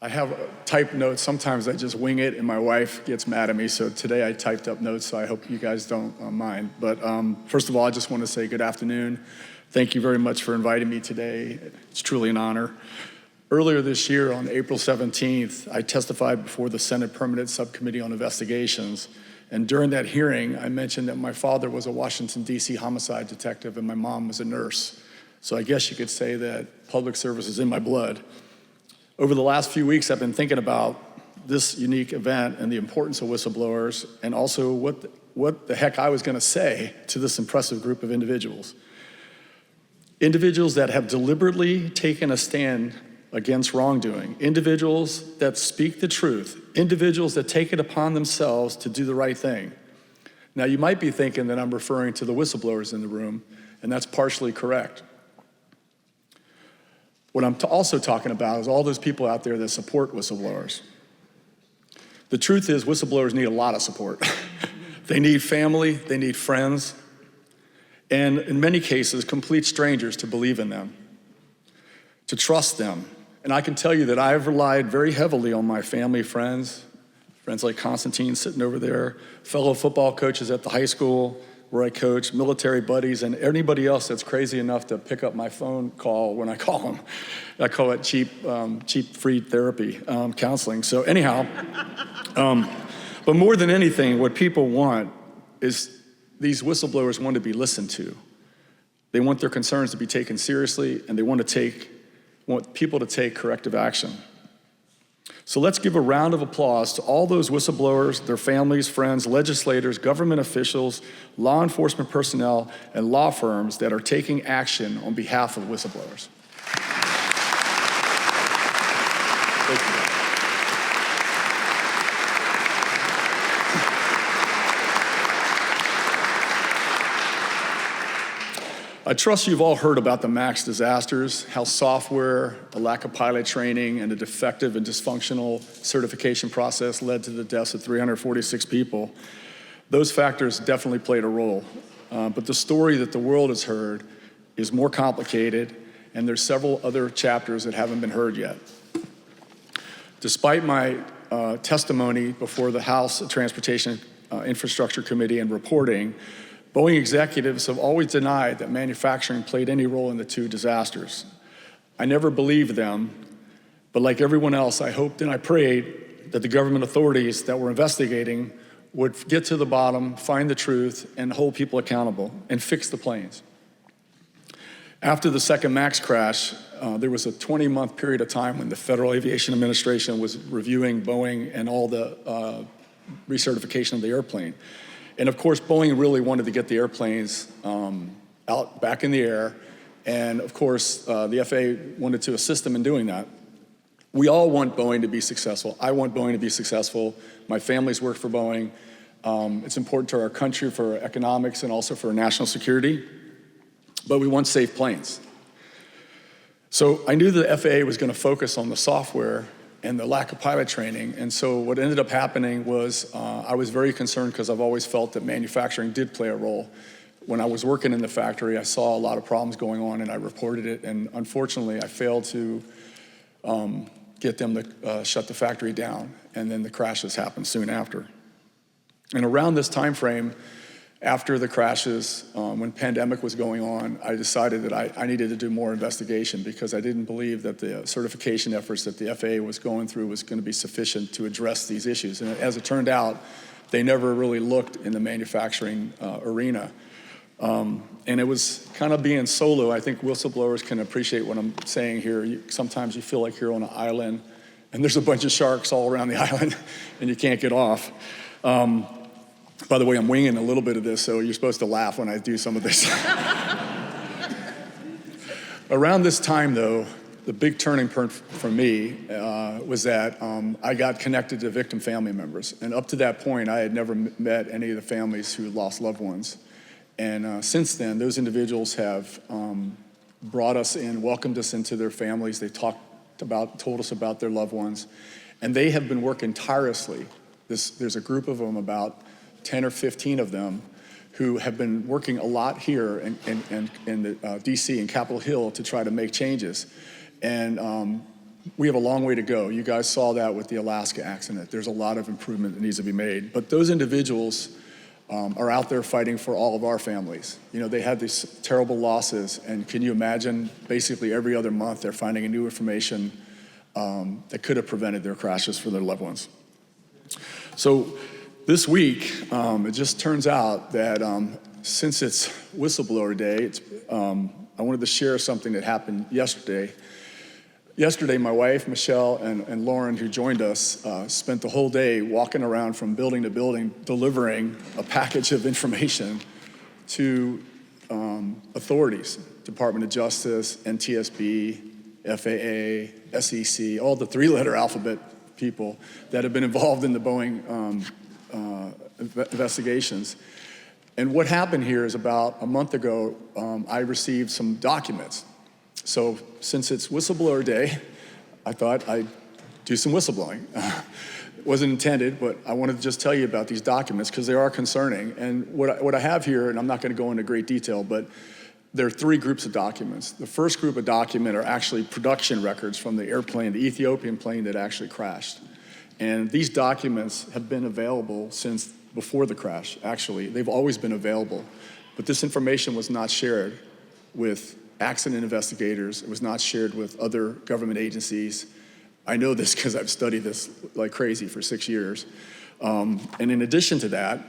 I have typed notes. Sometimes I just wing it and my wife gets mad at me. So today I typed up notes, so I hope you guys don't mind. But first of all, I just want to say good afternoon. Thank you very much for inviting me today. It's truly an honor. Earlier this year, on April 17th, I testified before the Senate Permanent Subcommittee on Investigations. And during that hearing, I mentioned that my father was a Washington, D.C. homicide detective and my mom was a nurse. So I guess you could say that public service is in my blood. Over the last few weeks, I've been thinking about this unique event and the importance of whistleblowers, and also what the heck I was going to say to this impressive group of individuals. Individuals that have deliberately taken a stand against wrongdoing, individuals that speak the truth, individuals that take it upon themselves to do the right thing. Now, you might be thinking that I'm referring to the whistleblowers in the room, and that's partially correct. What I'm also talking about is all those people out there that support whistleblowers. The truth is, whistleblowers need a lot of support. They need family, they need friends, and in many cases, complete strangers to believe in them, to trust them. And I can tell you that I've relied very heavily on my family, friends like Constantine sitting over there, fellow football coaches at the high school where I coach, military buddies, and anybody else that's crazy enough to pick up my phone call when I call them. I call it cheap free therapy, counseling. So anyhow, but more than anything, what people want is these whistleblowers want to be listened to. They want their concerns to be taken seriously, and they want people to take corrective action. So let's give a round of applause to all those whistleblowers, their families, friends, legislators, government officials, law enforcement personnel, and law firms that are taking action on behalf of whistleblowers. Thank you. I trust you've all heard about the MAX disasters, how software, a lack of pilot training, and a defective and dysfunctional certification process led to the deaths of 346 people. Those factors definitely played a role. But the story that the world has heard is more complicated, and there's several other chapters that haven't been heard yet. Despite my testimony before the House Transportation Infrastructure Committee and reporting, Boeing executives have always denied that manufacturing played any role in the two disasters. I never believed them, but like everyone else, I hoped and I prayed that the government authorities that were investigating would get to the bottom, find the truth, and hold people accountable, and fix the planes. After the second MAX crash, there was a 20-month period of time when the Federal Aviation Administration was reviewing Boeing and all the recertification of the airplane. And of course, Boeing really wanted to get the airplanes out back in the air. And of course, the FAA wanted to assist them in doing that. We all want Boeing to be successful. I want Boeing to be successful. My family's worked for Boeing. It's important to our country for economics and also for national security. But we want safe planes. So I knew the FAA was going to focus on the software and the lack of pilot training. And so what ended up happening was I was very concerned because I've always felt that manufacturing did play a role. When I was working in the factory, I saw a lot of problems going on and I reported it. And unfortunately, I failed to get them to shut the factory down. And then the crashes happened soon after. And around this time frame, after the crashes, when pandemic was going on, I decided that I needed to do more investigation because I didn't believe that the certification efforts that the FAA was going through was going to be sufficient to address these issues. And as it turned out, they never really looked in the manufacturing arena. And it was kind of being solo. I think whistleblowers can appreciate what I'm saying here. Sometimes you feel like you're on an island and there's a bunch of sharks all around the island and you can't get off. By the way, I'm winging a little bit of this, so you're supposed to laugh when I do some of this. Around this time, though, the big turning point for me was that I got connected to victim family members. And up to that point, I had never met any of the families who lost loved ones. And since then, those individuals have brought us in, welcomed us into their families. They told us about their loved ones. And they have been working tirelessly. There's a group of them, about 10 or 15 of them, who have been working a lot here in DC and Capitol Hill to try to make changes. And We have a long way to go. You guys saw that with the Alaska accident. There's a lot of improvement that needs to be made. But those individuals are out there fighting for all of our families. You know, they had these terrible losses, and can you imagine, basically every other month they're finding a new information that could have prevented their crashes for their loved ones. So this week, it just turns out that since it's Whistleblower Day, I wanted to share something that happened yesterday. Yesterday, my wife, Michelle, and Lauren, who joined us, spent the whole day walking around from building to building, delivering a package of information to authorities, Department of Justice, NTSB, FAA, SEC, all the three-letter alphabet people that have been involved in the Boeing investigations. And what happened here is about a month ago, I received some documents. So since it's Whistleblower Day, I thought I'd do some whistleblowing. It wasn't intended, but I wanted to just tell you about these documents because they are concerning. And what I have here, and I'm not going to go into great detail, but there are three groups of documents. The first group of documents are actually production records from the airplane, the Ethiopian plane that actually crashed. And these documents have been available since before the crash, actually. They've always been available. But this information was not shared with accident investigators. It was not shared with other government agencies. I know this because I've studied this like crazy for 6 years. And in addition to that,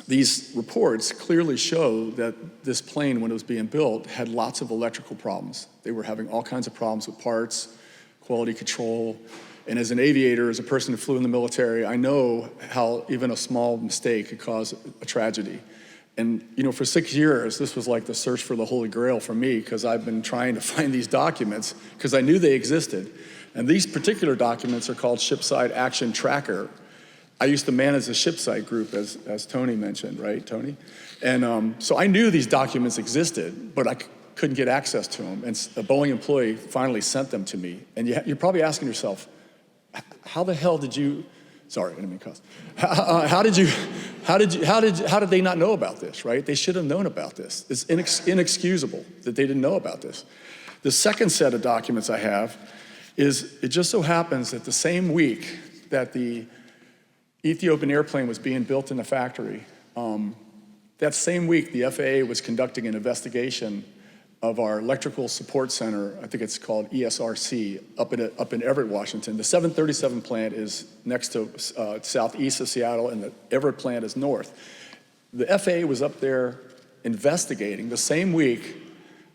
these reports clearly show that this plane, when it was being built, had lots of electrical problems. They were having all kinds of problems with parts, quality control. And as an aviator, as a person who flew in the military, I know how even a small mistake could cause a tragedy. And you know, for 6 years, this was like the search for the Holy Grail for me because I've been trying to find these documents because I knew they existed. And these particular documents are called Shipside Action Tracker. I used to manage the Shipside group, as Tony mentioned, right, Tony? And so I knew these documents existed, but I couldn't get access to them. And a Boeing employee finally sent them to me. And you're probably asking yourself, how the hell did you? Sorry, I didn't mean to cuss. How did they not know about this, right? They should have known about this. It's inexcusable that they didn't know about this. The second set of documents I have is, it just so happens that the same week that the Ethiopian airplane was being built in the factory, that same week the FAA was conducting an investigation of our electrical support center. I think it's called ESRC, up in Everett, Washington. The 737 plant is next to southeast of Seattle, and the Everett plant is north. The FAA was up there investigating the same week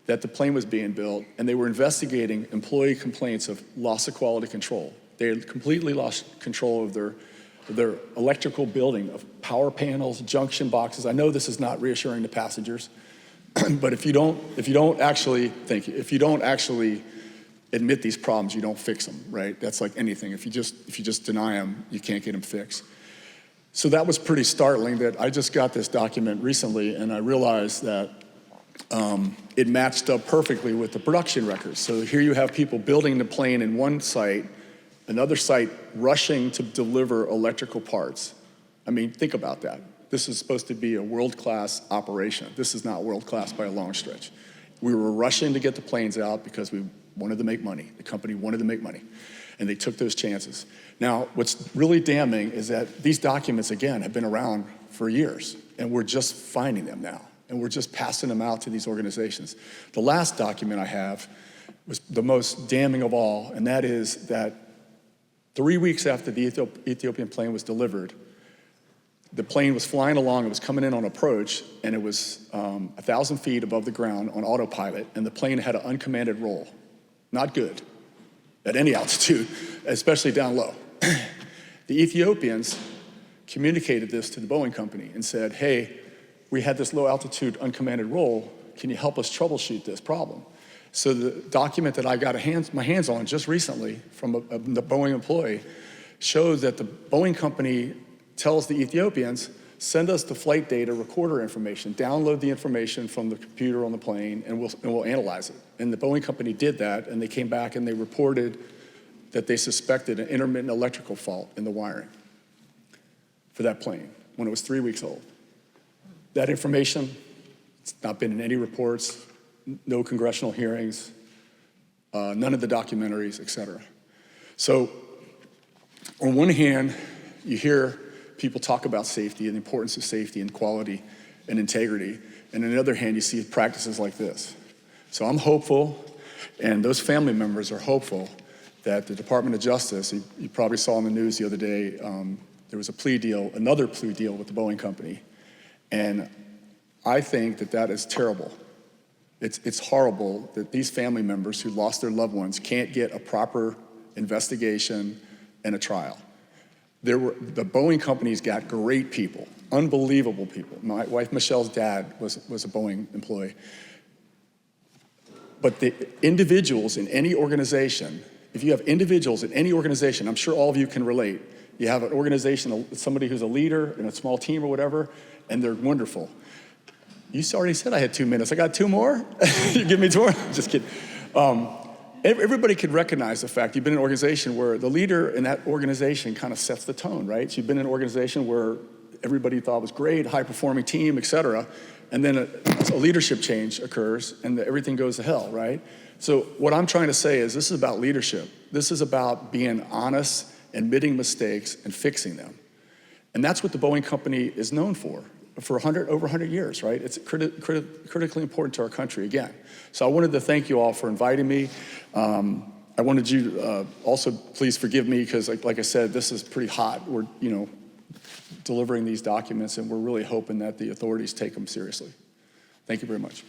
that the plane was being built, and they were investigating employee complaints of loss of quality control. They had completely lost control of their electrical building, of power panels, junction boxes. I know this is not reassuring to passengers, but if you don't actually admit these problems, you don't fix them, right? That's like anything. If you just deny them, you can't get them fixed. So that was pretty startling that I just got this document recently, and I realized that it matched up perfectly with the production records. So here you have people building the plane in one site, another site rushing to deliver electrical parts. I mean, think about that. This is supposed to be a world-class operation. This is not world-class by a long stretch. We were rushing to get the planes out because we wanted to make money. The company wanted to make money, and they took those chances. Now, what's really damning is that these documents, again, have been around for years, and we're just finding them now, and we're just passing them out to these organizations. The last document I have was the most damning of all, and that is that 3 weeks after the Ethiopian plane was delivered, the plane was flying along, it was coming in on approach, and it was 1,000 feet above the ground on autopilot, and the plane had an uncommanded roll. Not good at any altitude, especially down low. The Ethiopians communicated this to the Boeing company and said, hey, we had this low altitude uncommanded roll, can you help us troubleshoot this problem? So the document that I got my hands on just recently from the Boeing employee shows that the Boeing company tells the Ethiopians, send us the flight data recorder information, download the information from the computer on the plane, and we'll analyze it. And the Boeing company did that, and they came back and they reported that they suspected an intermittent electrical fault in the wiring for that plane when it was 3 weeks old. That information, it's not been in any reports, no congressional hearings, none of the documentaries, et cetera. So on one hand, you hear people talk about safety and the importance of safety and quality and integrity. And on the other hand, you see practices like this. So I'm hopeful, and those family members are hopeful, that the Department of Justice, you probably saw in the news the other day, there was a plea deal, another plea deal with the Boeing company. And I think that that is terrible. It's horrible that these family members who lost their loved ones can't get a proper investigation and a trial. The Boeing company's got great people, unbelievable people. My wife Michelle's dad was a Boeing employee. But the individuals in any organization, if you have individuals in any organization, I'm sure all of you can relate. You have an organization, somebody who's a leader in a small team or whatever, and they're wonderful. You already said I had 2 minutes. I got 2 more? You give me 2 more? Just kidding. Everybody can recognize the fact you've been in an organization where the leader in that organization kind of sets the tone, right? So you've been in an organization where everybody thought was great, high-performing team, et cetera, and then a leadership change occurs and everything goes to hell, right? So what I'm trying to say is this is about leadership. This is about being honest, admitting mistakes, and fixing them. And that's what the Boeing company is known for over 100 years, right? It's critically important to our country, again. So I wanted to thank you all for inviting me. I wanted you also, please forgive me, because like I said, this is pretty hot. We're delivering these documents, and we're really hoping that the authorities take them seriously. Thank you very much.